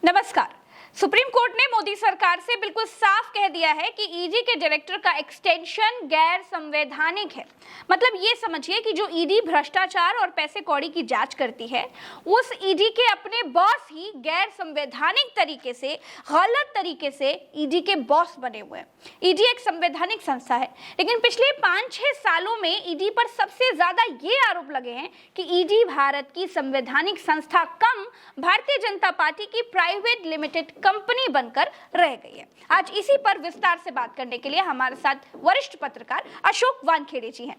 नमस्कार। Supreme court ने मोदी सरकार से बिल्कुल साफ कह दिया है कि ईडी के डायरेक्टर का एक्सटेंशन गैर संवैधानिक है। मतलब ये समझिए कि जो ईडी भ्रष्टाचार और पैसे कौड़ी की जांच करती है, उस ईडी के अपने बॉस ही गैर संवैधानिक तरीके से, गलत तरीके से ईडी के बॉस बने हुए हैं। ईडी एक संवैधानिक संस्था है, लेकिन पिछले 5-6 सालों में ईडी पर सबसे ज्यादा ये आरोप लगे हैं कि ईडी भारत की संवैधानिक संस्था कम भारतीय जनता पार्टी की प्राइवेट लिमिटेड कंपनी बनकर रह गई है। आज इसी पर विस्तार से बात करने के लिए हमारे साथ वरिष्ठ पत्रकार अशोक वानखेड़े जी हैं।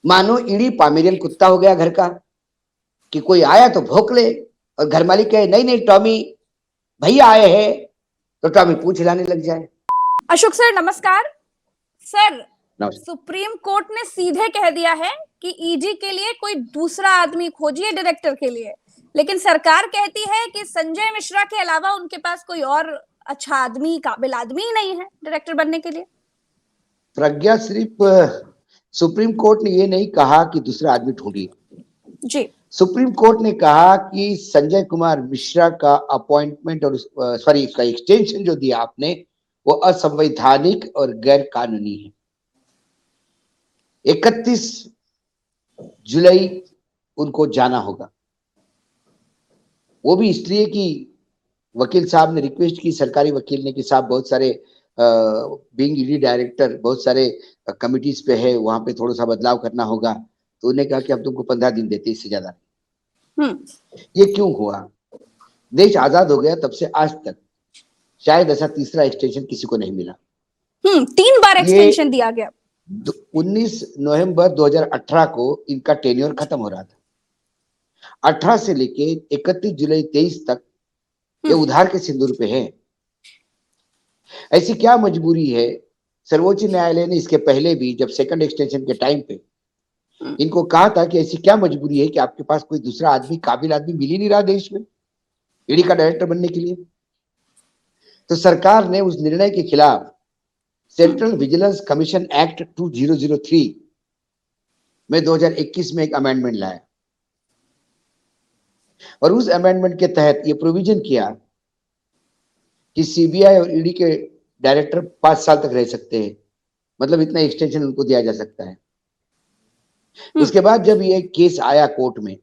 मानो ईडी पामेरियन कुत्ता हो गया घर का, कि कोई आया तो भौंक ले और घर मालिक कहे नहीं नहीं टॉमी भैया आए हैं तो टॉमी पूछ हिलाने लग जाए। अशोक सर नमस्कार। सर नमस्कार। सुप्रीम कोर्ट ने सीधे कह दिया है कि ईडी के लिए कोई दूसरा आदमी खोजिए डायरेक्टर के लिए, लेकिन सरकार कहती है कि संजय मिश्रा के अलावा उनके पास कोई और अच्छा आदमी, काबिल आदमी ही नहीं है डायरेक्टर बनने के लिए। प्रज्ञा, सिर्फ सुप्रीम कोर्ट ने ये नहीं कहा कि दूसरा आदमी ढूंढिए जी। सुप्रीम कोर्ट ने कहा कि संजय कुमार मिश्रा का अपॉइंटमेंट और का एक्सटेंशन जो दिया आपने वो असंवैधानिक और गैर कानूनी है। 31 जुलाई उनको जाना होगा, वो भी इसलिए कि वकील साहब ने रिक्वेस्ट की, सरकारी वकील ने, कि साहब बहुत सारे बीइंग ईडी डायरेक्टर बहुत सारे कमिटीज पे है, वहां पे थोड़ा सा बदलाव करना होगा। तो उन्होंने कहा कि हम तुमको 15 दिन देते, इससे ज्यादा नहीं। ये क्यों हुआ? देश आजाद हो गया तब से आज तक शायद ऐसा तीसरा एक्सटेंशन किसी को नहीं मिला। 3 बार एक्सटेंशन दिया गया। 19 नवंबर 2018 को इनका टेन्योर खत्म हो रहा था। 18 से लेके 31 जुलाई 23 तक ये उधार के सिंदूर पे है। ऐसी क्या मजबूरी है? सर्वोच्च न्यायालय ने इसके पहले भी, जब सेकंड एक्सटेंशन के टाइम पे, इनको कहा था कि ऐसी क्या मजबूरी है कि आपके पास कोई दूसरा आदमी, काबिल आदमी मिल ही नहीं रहा देश में ईडी का डायरेक्टर बनने के लिए। तो सरकार ने उस निर्णय के खिलाफ सेंट्रल विजिलेंस कमीशन एक्ट 2003 में 2021 में एक अमेंडमेंट लाया और उस अमेंडमेंट के तहत ये प्रोविजन किया कि सीबीआई और ईडी के डायरेक्टर 5 साल तक रह सकते हैं। मतलब इतना एक्सटेंशन उनको दिया जा सकता है। उसके बाद जब ये केस आया कोर्ट में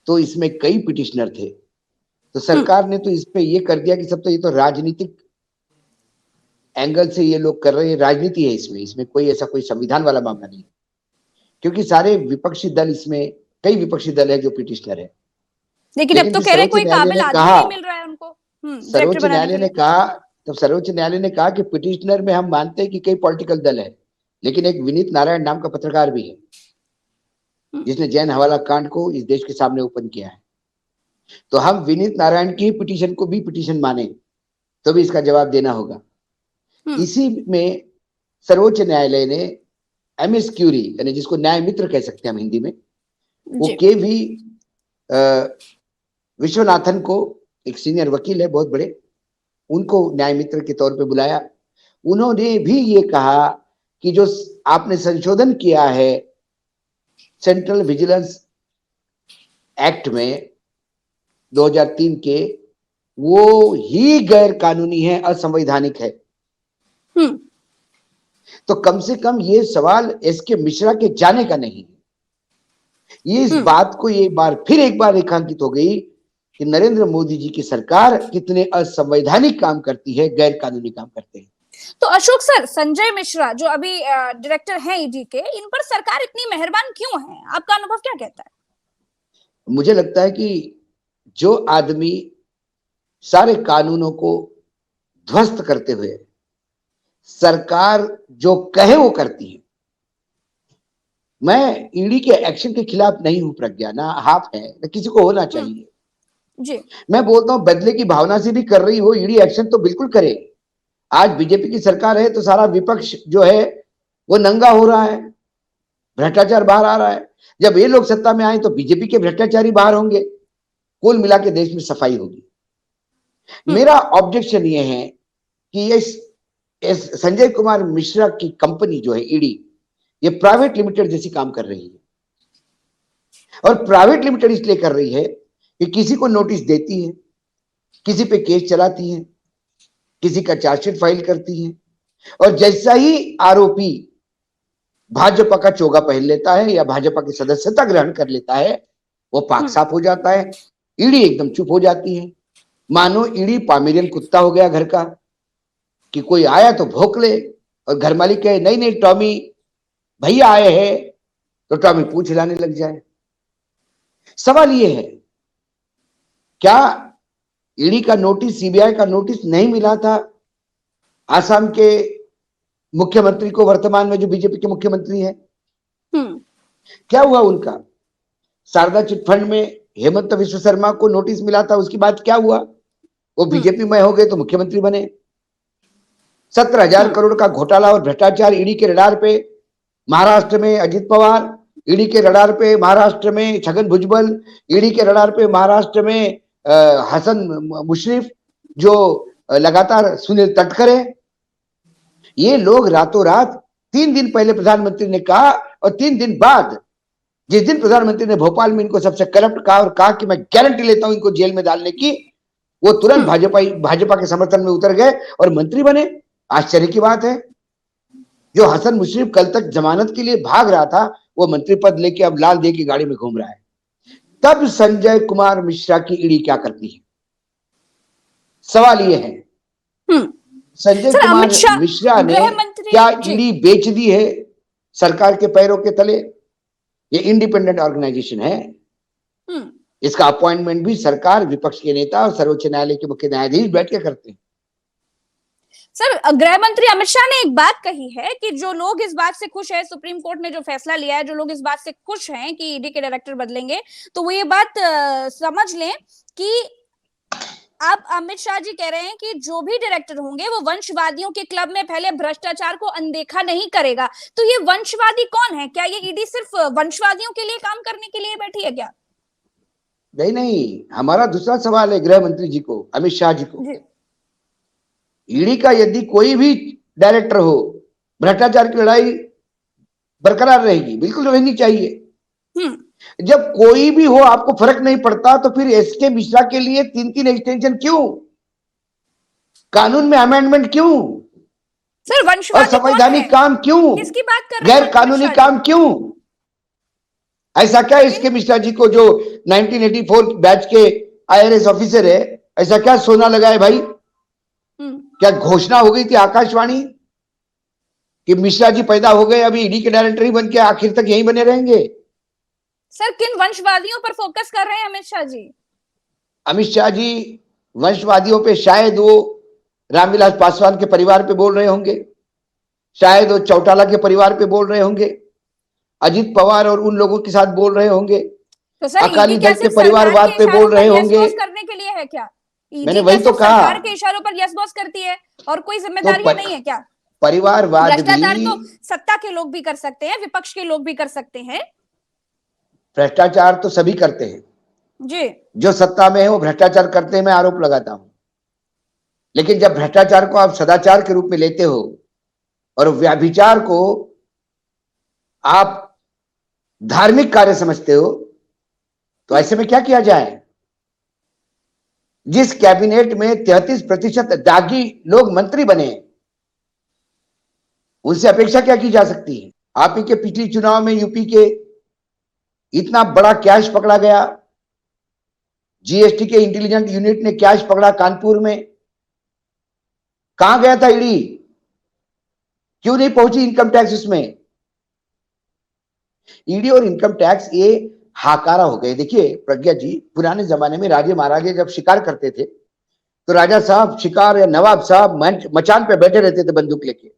तो इसमें कई पिटिशनर थे, तो सरकार ने तो इस पे ये कर दिया कि सब तो ये तो राजनीतिक एंगल से ये लोग कर रहे हैं, राजनीति है इसमें कोई ऐसा कोई संविधान वाला मामला नहीं, क्योंकि सारे विपक्षी दल, इसमें कई विपक्षी दल है जो पिटिशनर है। लेकिन अब तो कह रहे कोई काबिल आदमी नहीं मिल रहा है उनको। सर्वोच्च न्यायालय ने कहा, तब सर्वोच्च न्यायालय ने कहा कि पिटिशनर में हम मानते हैं कि कई पॉलिटिकल दल है, लेकिन एक विनीत नारायण नाम का पत्रकार भी है जिसने जैन हवाला कांड को इस देश के सामने ओपन किया है। तो हम विनीत नारायण की पिटीशन को भी पिटीशन माने तो भी इसका जवाब देना होगा। इसी में सर्वोच्च न्यायालय ने एमएस क्यूरी, यानी जिसको न्याय मित्र कह सकते हैं हम हिंदी में, वो के भी विश्वनाथन को, एक सीनियर वकील है बहुत बड़े, उनको न्याय मित्र के तौर पे बुलाया। उन्होंने भी ये कहा कि जो आपने संशोधन किया है सेंट्रल विजिलेंस एक्ट में 2003 के, वो ही गैर कानूनी है, असंवैधानिक है। तो कम से कम ये सवाल एसके मिश्रा के जाने का नहीं है। ये इस बात को ये फिर एक बार रेखांकित हो गई कि नरेंद्र मोदी जी की सरकार कितने असंवैधानिक काम करती है, गैर कानूनी काम करते हैं। तो अशोक सर, संजय मिश्रा जो अभी डायरेक्टर हैं ईडी के, इन पर सरकार इतनी मेहरबान क्यों है? आपका अनुभव क्या कहता है? मुझे लगता है कि जो आदमी सारे कानूनों को ध्वस्त करते हुए सरकार जो कहे वो करती है। मैं ईडी के एक्शन के खिलाफ नहीं हूं प्रज्ञा, ना हाफ है, ना किसी को होना चाहिए जी। मैं बोलता हूं बदले की भावना से भी कर रही हो ईडी एक्शन तो बिल्कुल करे। आज बीजेपी की सरकार है तो सारा विपक्ष जो है वो नंगा हो रहा है, भ्रष्टाचार बाहर आ रहा है। जब ये लोग सत्ता में आए तो बीजेपी के भ्रष्टाचारी बाहर होंगे, कुल मिला के देश में सफाई होगी। मेरा ऑब्जेक्शन ये है कि इस संजय कुमार मिश्रा की कंपनी जो है ईडी, ये प्राइवेट लिमिटेड जैसी काम कर रही है। और प्राइवेट लिमिटेड इसलिए कर रही है कि किसी को नोटिस देती है, किसी पे केस चलाती हैं, किसी का चार्जशीट फाइल करती हैं, और जैसा ही आरोपी भाजपा का चोगा पहन लेता है या भाजपा की सदस्यता ग्रहण कर लेता है, वो पाक साफ हो जाता है। ईडी एकदम चुप हो जाती है, मानो ईडी पामेरियन कुत्ता हो गया घर का, कि कोई आया तो भौंक ले, और घर मालिक कहे नहीं नहीं टॉमी भैया आए हैं, तो टॉमी पूछ हिलाने लग जाए। सवाल ये है, क्या ईडी का नोटिस, सीबीआई का नोटिस नहीं मिला था आसाम के मुख्यमंत्री को, वर्तमान में जो बीजेपी के मुख्यमंत्री हैं? क्या हुआ उनका? शारदा चिटफंड में हेमंत विश्व शर्मा को नोटिस मिला था, उसके बाद क्या हुआ? वो बीजेपी में हो गए तो मुख्यमंत्री बने। 17,000 करोड़ का घोटाला और भ्रष्टाचार ईडी के रडार पे महाराष्ट्र में अजित पवार, ईडी के रडार पे महाराष्ट्र में छगन भुजबल, ईडी के रडार पे महाराष्ट्र में हसन मुशर्रफ, जो लगातार सुनील तटकरे। ये लोग रातों रात, 3 दिन पहले प्रधानमंत्री ने कहा और 3 दिन बाद, जिस दिन प्रधानमंत्री ने भोपाल में इनको सबसे करप्ट कहा और कहा कि मैं गारंटी लेता हूं इनको जेल में डालने की, वो तुरंत भाजपा के समर्थन में उतर गए और मंत्री बने। आश्चर्य की बात है, जो हसन मुशर्रफ कल तक जमानत के लिए भाग रहा था, वो मंत्री पद लेके अब लाल दे की गाड़ी में घूम रहा है। तब संजय कुमार मिश्रा की ईडी क्या करती है? सवाल ये है, संजय कुमार मिश्रा ने क्या ईडी बेच दी है सरकार के पैरों के तले? ये इंडिपेंडेंट ऑर्गेनाइजेशन है, इसका अपॉइंटमेंट भी सरकार, विपक्ष के नेता और सर्वोच्च न्यायालय के मुख्य न्यायाधीश बैठ के करते हैं। सर, गृह मंत्री अमित शाह ने एक बात कही है कि जो लोग इस बात से खुश है, सुप्रीम कोर्ट ने जो फैसला लिया है, जो लोग इस बात से खुश हैं कि ईडी के डायरेक्टर बदलेंगे, तो वो ये बात समझ लें कि आप अमित शाह जी कह रहे हैं कि जो भी डायरेक्टर होंगे वो वंशवादियों के क्लब में फैले भ्रष्टाचार को अनदेखा नहीं करेगा। तो ये वंशवादी कौन है? क्या ये ईडी सिर्फ वंशवादियों के लिए काम करने के लिए बैठी है क्या? नहीं नहीं, हमारा दूसरा सवाल है गृह मंत्री जी को, अमित शाह जी को। ईडी का यदि कोई भी डायरेक्टर हो, भ्रष्टाचार की लड़ाई बरकरार रहेगी, बिल्कुल रहनी चाहिए। जब कोई भी हो आपको फर्क नहीं पड़ता, तो फिर एसके मिश्रा के लिए 3-3 एक्सटेंशन क्यों? कानून में अमेंडमेंट क्यों? सर, वंशवादी असंवैधानिक काम क्यों? किसकी बात कर रहे हैं? गैर कानूनी काम क्यों? ऐसा क्या इसके मिश्रा जी को, जो 1984 बैच के IRS ऑफिसर है, ऐसा क्या सोना लगा है भाई? क्या घोषणा हो गई थी आकाशवाणी कि मिश्रा जी पैदा हो गए, अभी ईडी के डायरेक्टर ही बन के आखिर तक यहीं बने रहेंगे? सर, किन वंशवादियों पर फोकस कर रहे हैं अमित शाह जी? अमित शाह जी वंशवादियों पे शायद वो रामविलास पासवान के परिवार पे बोल रहे होंगे, शायद वो चौटाला के परिवार पे बोल रहे होंगे, अजित पवार और उन लोगों के साथ बोल रहे होंगे, तो सर अकाली दल के परिवारवाद पे बोल रहे होंगे। करने के लिए है क्या? मैंने वही तो कहा, सरकार के इशारों पर यस बॉस करती है और कोई जिम्मेदारी तो नहीं है क्या? परिवारवाद भ्रष्टाचार तो सत्ता के लोग भी कर सकते हैं, विपक्ष के लोग भी कर सकते हैं। भ्रष्टाचार तो सभी करते हैं जी, जो सत्ता में है वो भ्रष्टाचार करते हैं, मैं आरोप लगाता हूं। लेकिन जब भ्रष्टाचार को आप सदाचार के रूप में लेते हो और व्यभिचार को आप धार्मिक कार्य समझते हो, तो ऐसे में क्या किया जाए? जिस कैबिनेट में 33% दागी लोग मंत्री बने, उनसे अपेक्षा क्या की जा सकती है? आप ही के पिछले चुनाव में यूपी के इतना बड़ा कैश पकड़ा गया, जीएसटी के इंटेलिजेंट यूनिट ने कैश पकड़ा कानपुर में, कहां गया था ईडी? क्यों नहीं पहुंची इनकम टैक्स उसमें? ईडी और इनकम टैक्स ये हाकारा हो गए। देखिए प्रज्ञा जी, पुराने जमाने में राजे महाराजे जब शिकार करते थे, तो राजा साहब शिकार या नवाब साहब मचान पे बैठे रहते थे बंदूक लेके,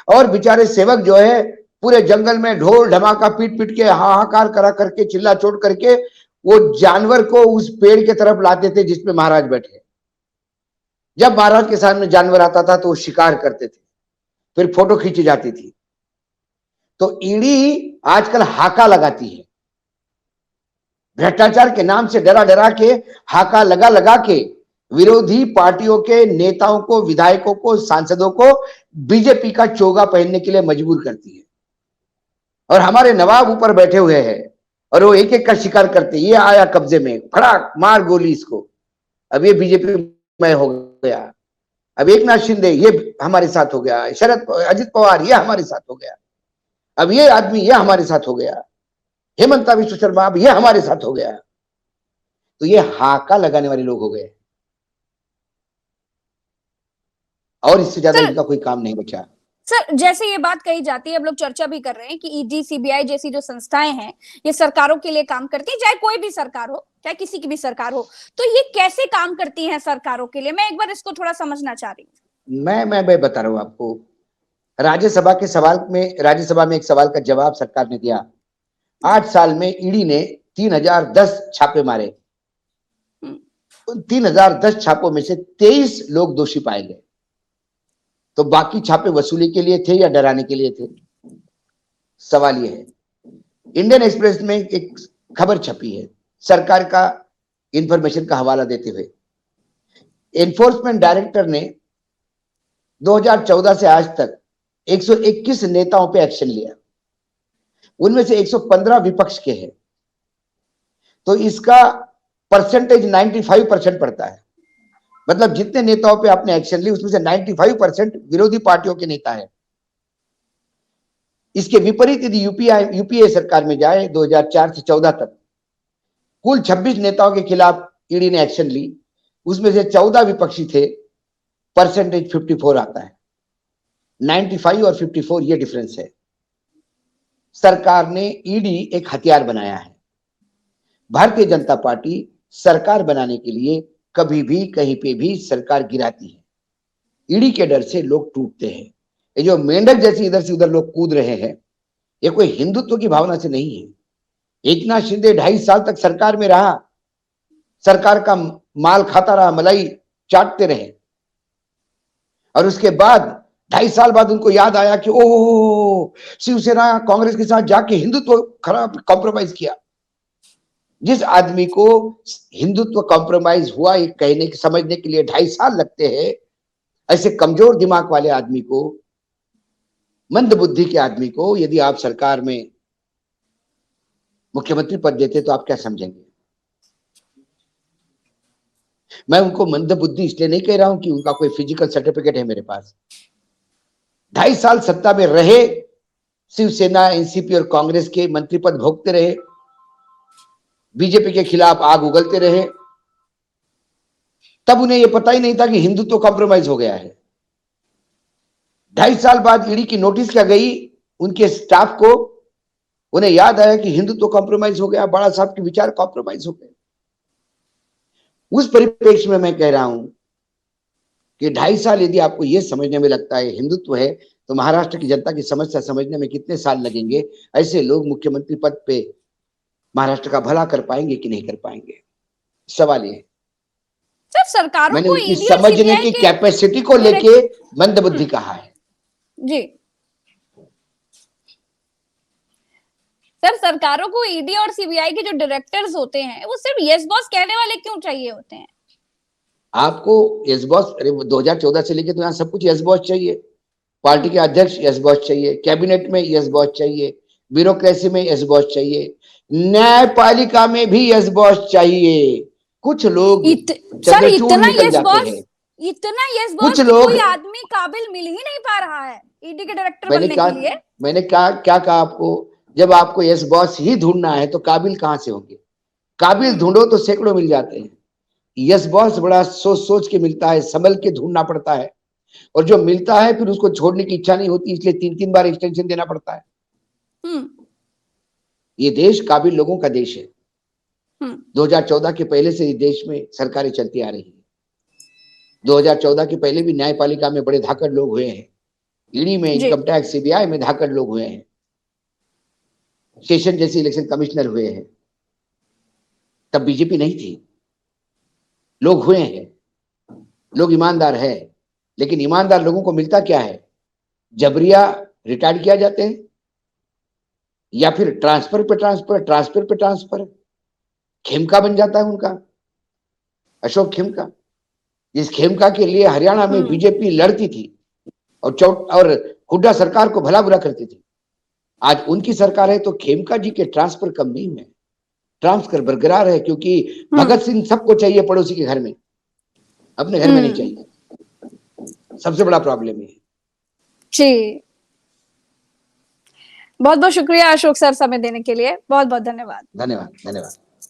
और बेचारे सेवक जो है पूरे जंगल में ढोल ढमाका पीट पीट के हाहाकार करा करके, चिल्ला चोट करके वो जानवर को उस पेड़ के तरफ लाते थे जिसमें महाराज बैठे। जब महाराज के सामने जानवर आता था तो वो शिकार करते थे, फिर फोटो खींची जाती थी। तो ईडी आजकल हाका लगाती है, भ्रष्टाचार के नाम से डरा डरा के, हाका लगा लगा के विरोधी पार्टियों के नेताओं को, विधायकों को, सांसदों को बीजेपी का चोगा पहनने के लिए मजबूर करती है। और हमारे नवाब ऊपर बैठे हुए हैं और वो एक एक का शिकार करते हैं। ये आया कब्जे में, फड़ाक मार गोली इसको, अब ये बीजेपी में हो गया, अब एकनाथ शिंदे ये हमारे साथ हो गया, अजित पवार ये हमारे साथ हो गया, अब ये आदमी ये हमारे साथ हो गया, हेमंता विश्व शर्मा अब ये हमारे साथ हो गया। तो ये हाका लगाने वाले लोग हो गए और इससे ज्यादा सर इनका कोई काम नहीं बचा। सर जैसे ये बात कही जाती है, अब लोग चर्चा भी कर रहे हैं कि ईडी सीबीआई जैसी जो संस्थाएं हैं ये सरकारों के लिए काम करती है, चाहे कोई भी सरकार हो, चाहे किसी की भी सरकार हो, तो ये कैसे काम करती हैं सरकारों के लिए? मैं एक बार इसको थोड़ा समझना चाह रही हूँ। मैं बता रहा हूं आपको। राज्यसभा में एक सवाल का जवाब सरकार ने दिया। 8 साल में ईडी ने 3010 छापे मारे। उन 3010 छापों में से 23 लोग दोषी पाए गए। तो बाकी छापे वसूली के लिए थे या डराने के लिए थे? सवाल यह है। इंडियन एक्सप्रेस में एक खबर छपी है सरकार का इंफॉर्मेशन का हवाला देते हुए। एनफोर्समेंट डायरेक्टर ने 2014 से आज तक 121 नेताओं पे एक्शन लिया, उनमें से 115 विपक्ष के हैं। तो इसका परसेंटेज 95% पड़ता है। मतलब जितने नेताओं पे आपने एक्शन ली उसमें से 95% विरोधी पार्टियों के नेता हैं। इसके विपरीत यदि यूपीए सरकार में जाए 2004 से 14 तक कुल 26 नेताओं के खिलाफ ईडी ने एक्शन ली, उसमें से 14 विपक्षी थे। परसेंटेज 54 आता है। 95 और 54 ये डिफरेंस है। सरकार ने ईडी एक हथियार बनाया है। भारतीय जनता पार्टी सरकार बनाने के लिए कभी भी कहीं पे भी सरकार गिराती है। ईडी के डर से लोग टूटते हैं। ये जो मेंढक जैसे इधर से उधर लोग कूद रहे हैं, ये कोई हिंदुत्व की भावना से नहीं है। एकनाथ शिंदे 2.5 साल तक सरकार में रहा, सरकार का माल खाता रहा, मलाई चाटते रहे, और उसके बाद 2.5 साल बाद उनको याद आया कि ओह, शिवसेना कांग्रेस के साथ जाके हिंदुत्व खराब कॉम्प्रोमाइज किया। जिस आदमी को हिंदुत्व कॉम्प्रोमाइज हुआ ये कहने समझने के लिए 2.5 साल लगते हैं, ऐसे कमजोर दिमाग वाले आदमी को, मंद बुद्धि के आदमी को यदि आप सरकार में मुख्यमंत्री पद देते तो आप क्या समझेंगे? मैं उनको मंद बुद्धि इसलिए नहीं कह रहा हूं कि उनका कोई फिजिकल सर्टिफिकेट है मेरे पास। 2.5 साल सत्ता में रहे, शिवसेना, एनसीपी और कांग्रेस के मंत्री पद भोगते रहे, बीजेपी के खिलाफ आग उगलते रहे, तब उन्हें यह पता ही नहीं था कि हिंदुत्व कॉम्प्रोमाइज हो गया है। 2.5 साल बाद ईडी की नोटिस क्या गई उनके स्टाफ को, उन्हें याद आया कि हिंदुत्व कॉम्प्रोमाइज हो गया, बड़ा साहब के विचार कॉम्प्रोमाइज हो गए। उस परिप्रेक्ष्य में मैं कह रहा हूं कि 2.5 साल यदि आपको यह समझने में लगता है हिंदुत्व है, तो महाराष्ट्र की जनता की समस्या समझने में कितने साल लगेंगे? ऐसे लोग मुख्यमंत्री पद पे महाराष्ट्र का भला कर पाएंगे कि नहीं कर पाएंगे? सवाल ये है। सर सरकारों मैंने को उनकी ईडी और समझने सीबीआई की के कैपेसिटी को लेके मंदबुद्धि कहा है जी। सर सरकारों को ईडी और सीबीआई के जो डायरेक्टर्स होते हैं वो सिर्फ यस बॉस कहने वाले क्यों चाहिए होते हैं? आपको यस बॉस, अरे 2014 से लेके तो यहाँ सब कुछ यस बॉस चाहिए। पार्टी के अध्यक्ष यस बॉस चाहिए, कैबिनेट में यस बॉस चाहिए, ब्यूरोक्रेसी में यस बॉस चाहिए, न्यायपालिका में भी यस बॉस चाहिए। कुछ लोग सर चंद्रचूड़ निकल जाते हैं। इतना यस बॉस कुछ लोग, कोई आदमी काबिल मिल ही नहीं पा रहा है ईडी के डायरेक्टर बनने के लिए। मैंने क्या कहा आपको, जब आपको यस बॉस ही ढूंढना है तो काबिल कहां से होंगे? काबिल ढूंढो तो सैकड़ों मिल जाते हैं। यस बॉस बड़ा सोच सोच के मिलता है, संभल के ढूंढना पड़ता है, और जो मिलता है फिर उसको छोड़ने की इच्छा नहीं होती, इसलिए 3-3 बार एक्सटेंशन देना पड़ता है। ये देश काबिल लोगों का देश है। 2014 के पहले से इस देश में सरकारें चलती आ रही है। 2014 के पहले भी न्यायपालिका में बड़े धाकड़ लोग हुए हैं, ईडी में, इनकम टैक्स, सीबीआई में धाकड़ लोग हुए हैं, सेशन जैसे इलेक्शन कमिश्नर हुए हैं। तब बीजेपी नहीं थी, लोग हुए हैं, लोग ईमानदार है। लेकिन ईमानदार लोगों को मिलता क्या है? जबरिया रिटायर्ड किया जाते हैं, या फिर ट्रांसफर पे ट्रांसफर। खेमका बन जाता है उनका, अशोक खेमका। जिस खेमका के लिए हरियाणा में बीजेपी लड़ती थी और हुड्डा सरकार को भला बुरा करती थी, आज उनकी सरकार है तो खेमका जी के ट्रांसफर कम नहीं है, ट्रांसफर बरकरार है। क्योंकि भगत सिंह सबको चाहिए पड़ोसी के घर में, अपने घर में नहीं चाहिए। सबसे बड़ा प्रॉब्लम ये है। जी, बहुत बहुत शुक्रिया अशोक सर समय देने के लिए, बहुत बहुत धन्यवाद। धन्यवाद, धन्यवाद।